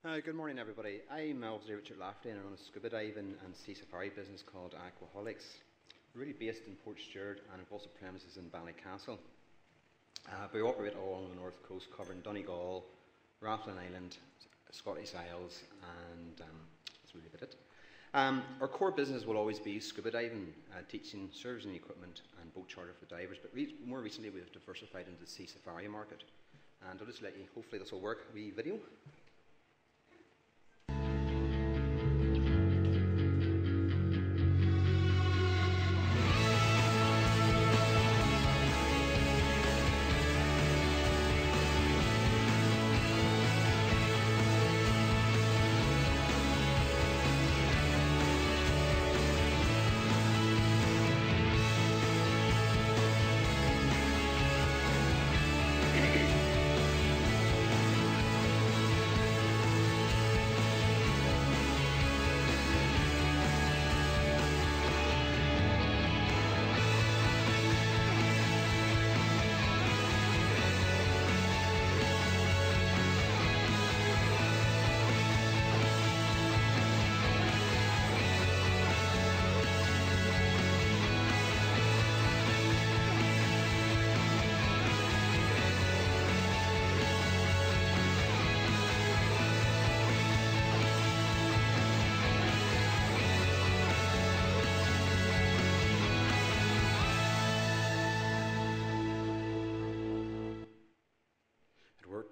Good morning, everybody. I'm obviously Richard Lafferty, and I run a scuba diving and sea safari business called Aquaholics. We're really based in Port Stewart and have also premises in Ballycastle. We operate all along the north coast, covering Donegal, Rathlin Island, Scottish Isles, and that's really about it. Our core business will always be scuba diving, teaching, servicing equipment, and boat charter for divers. But more recently, we have diversified into the sea safari market. And I'll just let you, hopefully this will work, a wee video.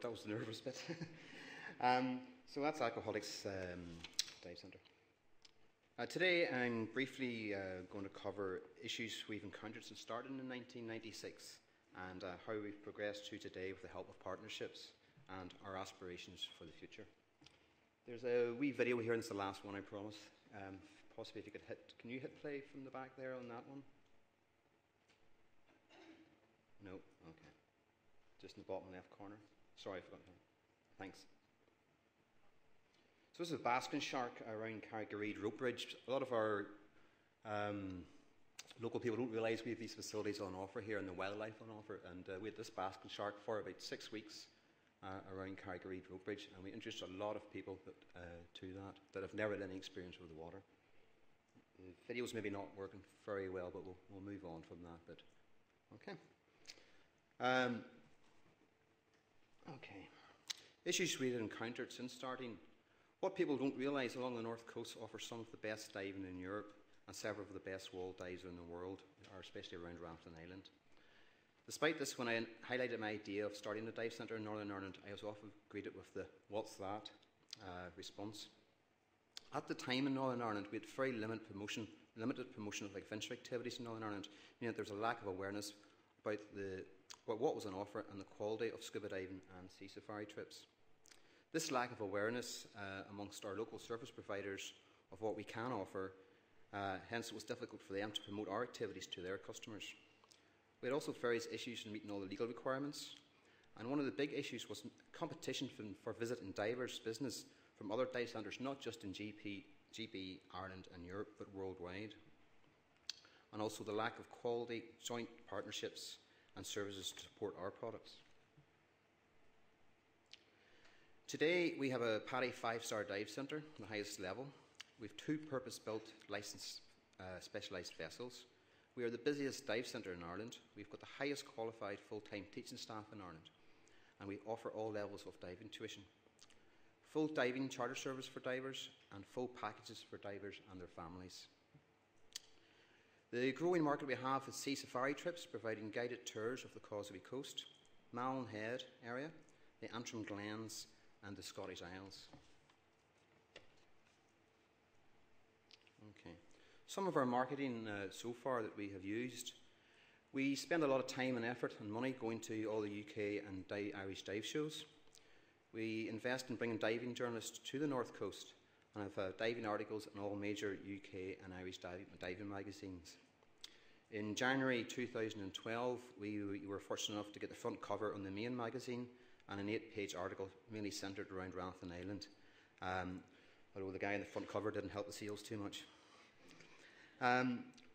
That was the nervous bit. So that's Aquaholics Dive Centre. Today I'm briefly going to cover issues we've encountered since starting in 1996 and how we've progressed to today with the help of partnerships and our aspirations for the future. There's a wee video here, and it's the last one, I promise. Possibly if you could can you hit play from the back there on that one? No? Okay. Just in the bottom left corner. Sorry, I forgot that. Thanks. So this is a basking shark around Carrigareed Rope Bridge. A lot of our local people don't realise we have these facilities on offer here and the wildlife on offer. And we had this basking shark for about 6 weeks around Carrigareed Rope Bridge, and we introduced a lot of people to that have never had any experience with the water. The video's maybe not working very well, but we'll move on from that bit. Okay. Okay. Issues we've encountered since starting. What people don't realise, along the north coast offers some of the best diving in Europe, and several of the best wall dives in the world, especially around Rathlin Island. Despite this, when I highlighted my idea of starting a dive centre in Northern Ireland, I was often greeted with the "what's that?" response. At the time in Northern Ireland, we had very limited promotion of adventure activities in Northern Ireland, meaning that there was a lack of awareness about what was on offer and the quality of scuba diving and sea safari trips. This lack of awareness amongst our local service providers of what we can offer, hence it was difficult for them to promote our activities to their customers. We had also various issues in meeting all the legal requirements, and one of the big issues was competition for visiting divers' business from other dive centres, not just in GB, Ireland and Europe, but worldwide. And also the lack of quality joint partnerships and services to support our products. Today we have a PADI 5-star dive centre, the highest level. We have 2 purpose-built licensed specialised vessels. We are the busiest dive centre in Ireland. We've got the highest qualified full-time teaching staff in Ireland, and we offer all levels of diving tuition. Full diving charter service for divers and full packages for divers and their families. The growing market we have is sea safari trips, providing guided tours of the Causeway coast, Malin Head area, the Antrim Glens and the Scottish Isles. Okay. Some of our marketing so far that we have used. We spend a lot of time and effort and money going to all the UK and Irish dive shows. We invest in bringing diving journalists to the North Coast and have diving articles in all major UK and Irish diving magazines. In January 2012, we were fortunate enough to get the front cover on the main magazine and an 8-page article mainly centred around Rathlin Island, although the guy on the front cover didn't help the sales too much.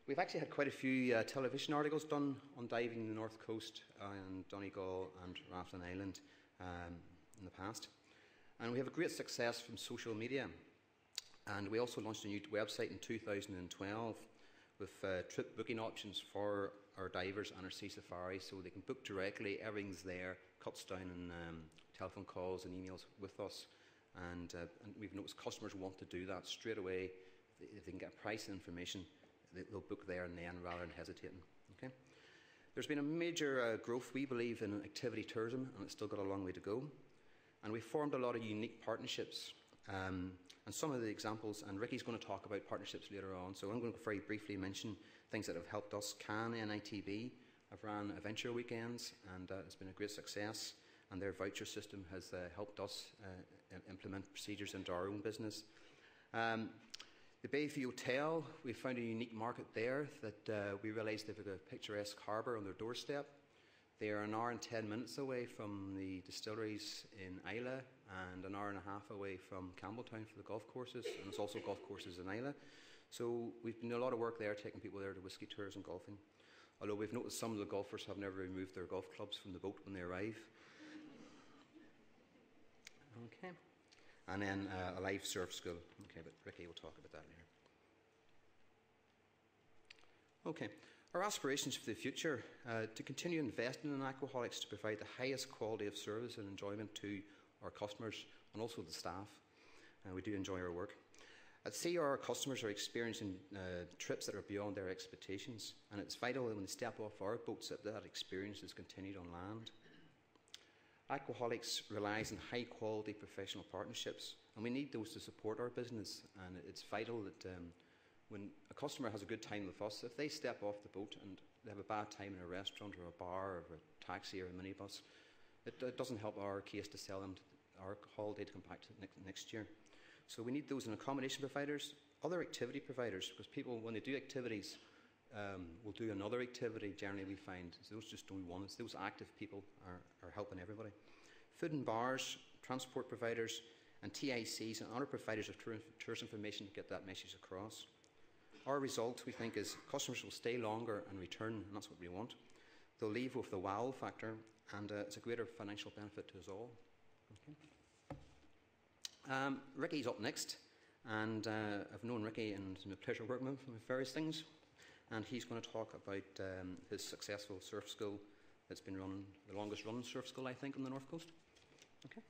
We've actually had quite a few television articles done on diving in the North Coast and Donegal and Rathlin Island in the past. And we have a great success from social media. And we also launched a new website in 2012 with trip booking options for our divers and our sea safaris, so they can book directly. Everything's there, cuts down on telephone calls and emails with us. And we've noticed customers want to do that straight away. If they can get price and information, they'll book there and then rather than hesitating. Okay? There's been a major growth, we believe, in activity tourism, and it's still got a long way to go. And we've formed a lot of unique partnerships. And some of the examples, and Ricky's going to talk about partnerships later on, so I'm going to very briefly mention things that have helped us. NITB have ran adventure weekends, and it's been a great success, and their voucher system has helped us implement procedures into our own business. The Bayview Hotel, we found a unique market there that we realised they've got a picturesque harbour on their doorstep. They are an hour and 10 minutes away from the distilleries in Islay and an hour and a half away from Campbelltown for the golf courses, and there's also golf courses in Islay. So we've been doing a lot of work there, taking people there to whisky tours and golfing. Although we've noticed some of the golfers have never removed their golf clubs from the boat when they arrive. Okay. And then a live surf school. Okay, but Ricky will talk about that later. Okay. Our aspirations for the future, to continue investing in Aquaholics to provide the highest quality of service and enjoyment to our customers and also the staff. We do enjoy our work. At sea, our customers are experiencing trips that are beyond their expectations, and it's vital that when they step off our boats that experience is continued on land. Aquaholics relies on high quality professional partnerships, and we need those to support our business, and it's vital that when a customer has a good time with us, if they step off the boat and they have a bad time in a restaurant or a bar or a taxi or a minibus, it doesn't help our case to sell them our holiday to come back to next year. So we need those in accommodation providers, other activity providers, because people, when they do activities, will do another activity. Generally, we find those just don't want it. Those active people are helping everybody. Food and bars, transport providers, and TICs and other providers of tourist information to get that message across. Our result, we think, is customers will stay longer and return, and that's what we want. They'll leave with the wow factor, and it's a greater financial benefit to us all. Okay. Ricky's up next, and I've known Ricky, and it's been a pleasure working with him with various things, and he's going to talk about his successful surf school that's been run, the longest running surf school, I think, on the North Coast. Okay.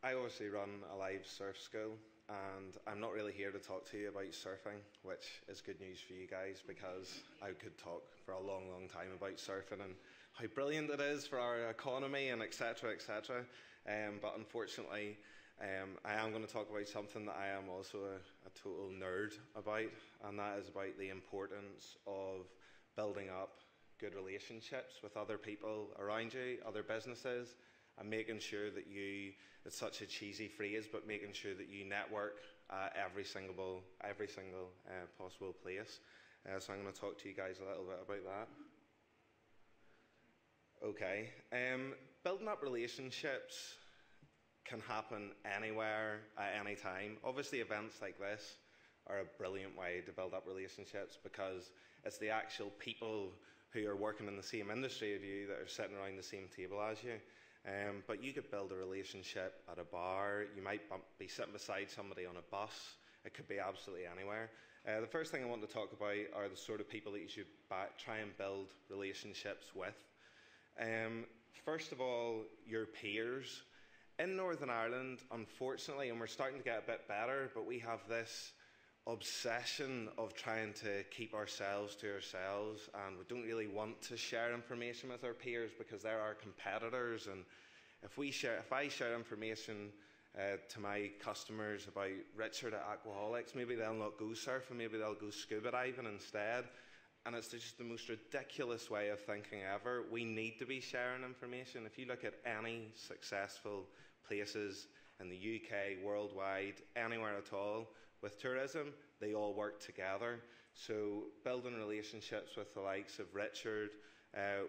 I obviously run a live surf school, and I'm not really here to talk to you about surfing, which is good news for you guys, because I could talk for a long, long time about surfing and how brilliant it is for our economy and etc., etc. But unfortunately, I am going to talk about something that I am also a total nerd about, and that is about the importance of building up good relationships with other people around you, other businesses, and making sure that you, it's such a cheesy phrase, but making sure that you network at every single possible place. So I'm going to talk to you guys a little bit about that. Okay. Building up relationships can happen anywhere at any time. Obviously, events like this are a brilliant way to build up relationships, because it's the actual people who are working in the same industry as you that are sitting around the same table as you. But you could build a relationship at a bar. You might be sitting beside somebody on a bus. It could be absolutely anywhere. The first thing I want to talk about are the sort of people that you should try and build relationships with. First of all, your peers. In Northern Ireland, unfortunately, and we're starting to get a bit better, but we have this obsession of trying to keep ourselves to ourselves, and we don't really want to share information with our peers because they're our competitors. And if I share information to my customers about Richard at Aquaholics, maybe they'll not go surfing, maybe they'll go scuba diving instead. And it's just the most ridiculous way of thinking ever. We need to be sharing information. If you look at any successful places in the UK, worldwide, anywhere at all, with tourism, they all work together. So building relationships with the likes of Richard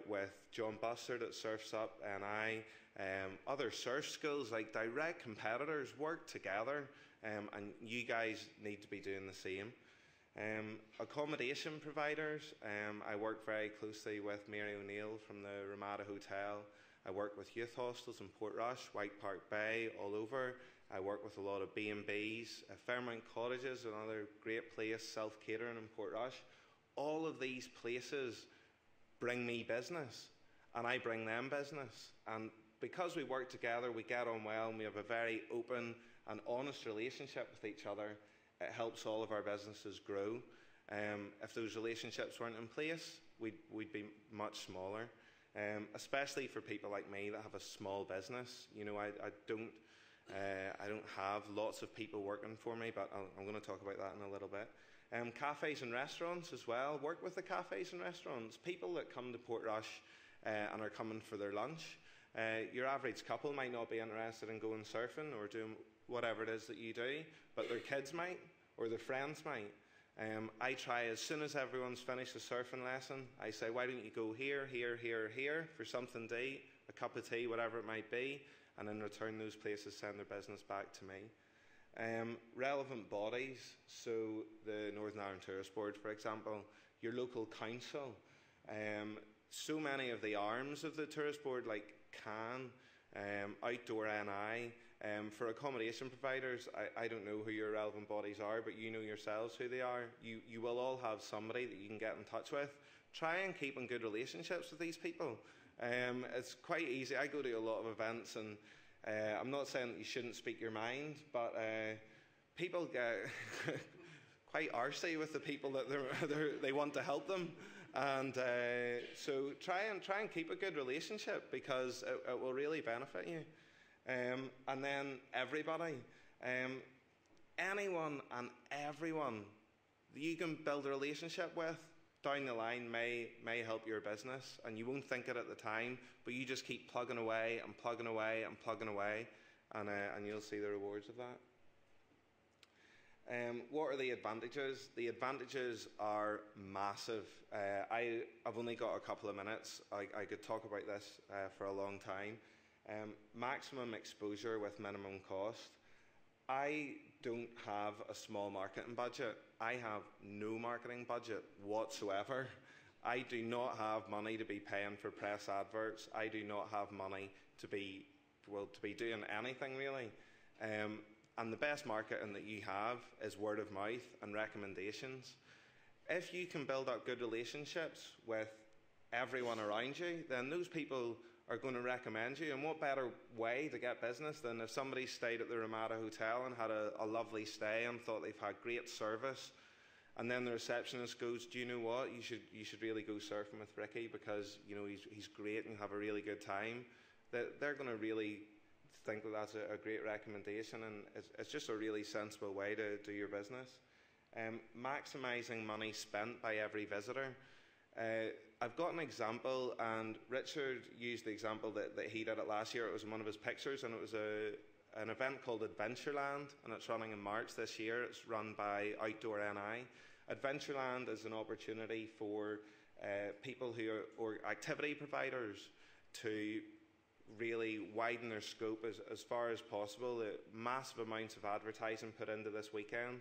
with John Bussard at Surf's Up, and other surf schools, like direct competitors, work together, and you guys need to be doing the same. Accommodation providers, I work very closely with Mary O'Neill from the Ramada Hotel. I work with youth hostels in Portrush, White Park Bay, all over. I work with a lot of B&Bs. Fairmount Cottages, another great place, self-catering in Portrush. All of these places bring me business, and I bring them business. And because we work together, we get on well, and we have a very open and honest relationship with each other. It helps all of our businesses grow. If those relationships weren't in place, we'd be much smaller. Especially for people like me that have a small business. You know, I don't have lots of people working for me, but I'm going to talk about that in a little bit. Cafes and restaurants as well. Work with the cafes and restaurants. People that come to Portrush and are coming for their lunch. Your average couple might not be interested in going surfing or doing whatever it is that you do, but their kids might, or their friends might. I try, as soon as everyone's finished a surfing lesson, I say, why don't you go here, here, here, here for something to eat, a cup of tea, whatever it might be, and in return those places send their business back to me. Relevant bodies, so the Northern Ireland Tourist Board, for example, your local council, so many of the arms of the Tourist Board, like CAN, Outdoor NI, for accommodation providers, I don't know who your relevant bodies are, but you know yourselves who they are. You will all have somebody that you can get in touch with. Try and keep in good relationships with these people. It's quite easy. I go to a lot of events, and I'm not saying that you shouldn't speak your mind, but people get quite arsey with the people that they want to help them. And so try and keep a good relationship, because it will really benefit you. And then everybody, anyone and everyone that you can build a relationship with down the line may help your business, and you won't think it at the time, but you just keep plugging away and plugging away and plugging away, and you'll see the rewards of that. What are the advantages? The advantages are massive. I've only got a couple of minutes. I could talk about this for a long time. Maximum exposure with minimum cost. I don't have a small marketing budget. I have no marketing budget whatsoever. I do not have money to be paying for press adverts. I do not have money to be doing anything really. And the best marketing that you have is word of mouth and recommendations. If you can build up good relationships with everyone around you, then those people are going to recommend you. And what better way to get business than if somebody stayed at the Ramada Hotel and had a lovely stay and thought they've had great service, and then the receptionist goes, do you know what, you should really go surfing with Ricky, because you know he's great and you have a really good time. They're going to really think that that's a great recommendation, and it's just a really sensible way to do your business. Maximising money spent by every visitor. I've got an example, and Richard used the example that he did it last year. It was in one of his pictures, and it was an event called Adventureland, and it's running in March this year. It's run by Outdoor NI. Adventureland is an opportunity for people who or activity providers to really widen their scope as far as possible. Massive amounts of advertising put into this weekend.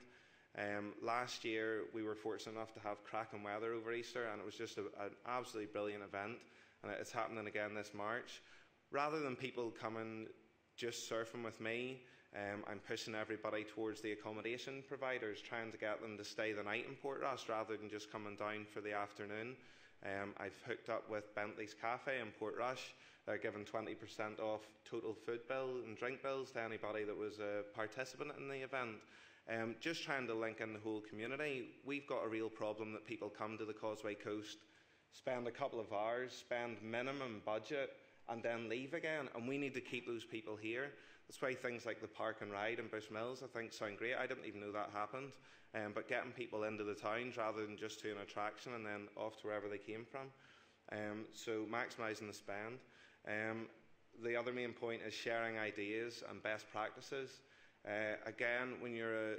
Last year we were fortunate enough to have cracking weather over Easter, and it was just an absolutely brilliant event, and it's happening again this March. Rather than people coming just surfing with me, I'm pushing everybody towards the accommodation providers, trying to get them to stay the night in Portrush rather than just coming down for the afternoon. I've hooked up with Bentley's Cafe in Portrush. They're giving 20% off total food bill and drink bills to anybody that was a participant in the event. Just trying to link in the whole community. We've got a real problem that people come to the Causeway Coast, spend a couple of hours, spend minimum budget, and then leave again, and we need to keep those people here. That's why things like the Park and Ride in Bushmills, I think, sound great. I didn't even know that happened. But getting people into the towns rather than just to an attraction and then off to wherever they came from. So maximising the spend. The other main point is sharing ideas and best practices. Again, when you're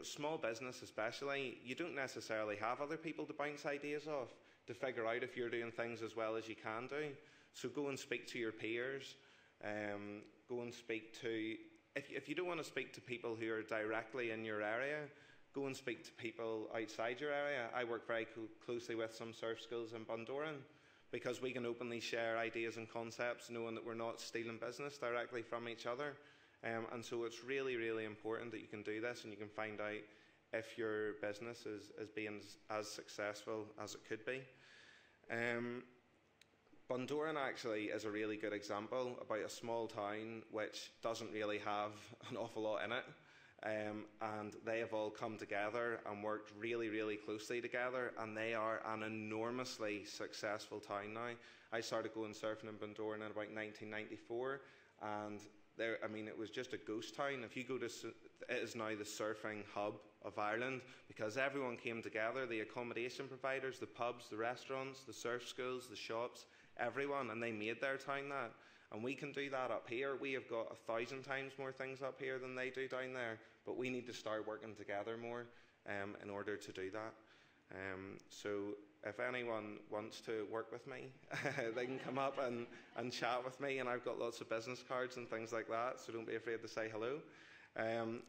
a small business especially, you don't necessarily have other people to bounce ideas off. to figure out if you're doing things as well as you can do. So go and speak to your peers. Go and speak to, if you don't want to speak to people who are directly in your area, go and speak to people outside your area. I work very closely with some surf schools in Bundoran, because we can openly share ideas and concepts, knowing that we're not stealing business directly from each other. And so it's really, really important that you can do this, and you can find out if your business is being as successful as it could be. Bundoran actually is a really good example about a small town which doesn't really have an awful lot in it. And they have all come together and worked really, really closely together, and they are an enormously successful town now. I started going surfing in Bundoran in about 1994, and it was just a ghost town. If you go to, it is now the surfing hub of Ireland, because everyone came together, the accommodation providers, the pubs, the restaurants, the surf schools, the shops, everyone, and they made their town that. And we can do that up here. We have got 1,000 times more things up here than they do down there, but we need to start working together more in order to do that. So if anyone wants to work with me, they can come up and chat with me, and I've got lots of business cards and things like that, so don't be afraid to say hello.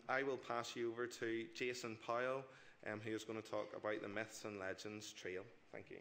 I will pass you over to Jason Powell, who is going to talk about the Myths and Legends Trail. Thank you.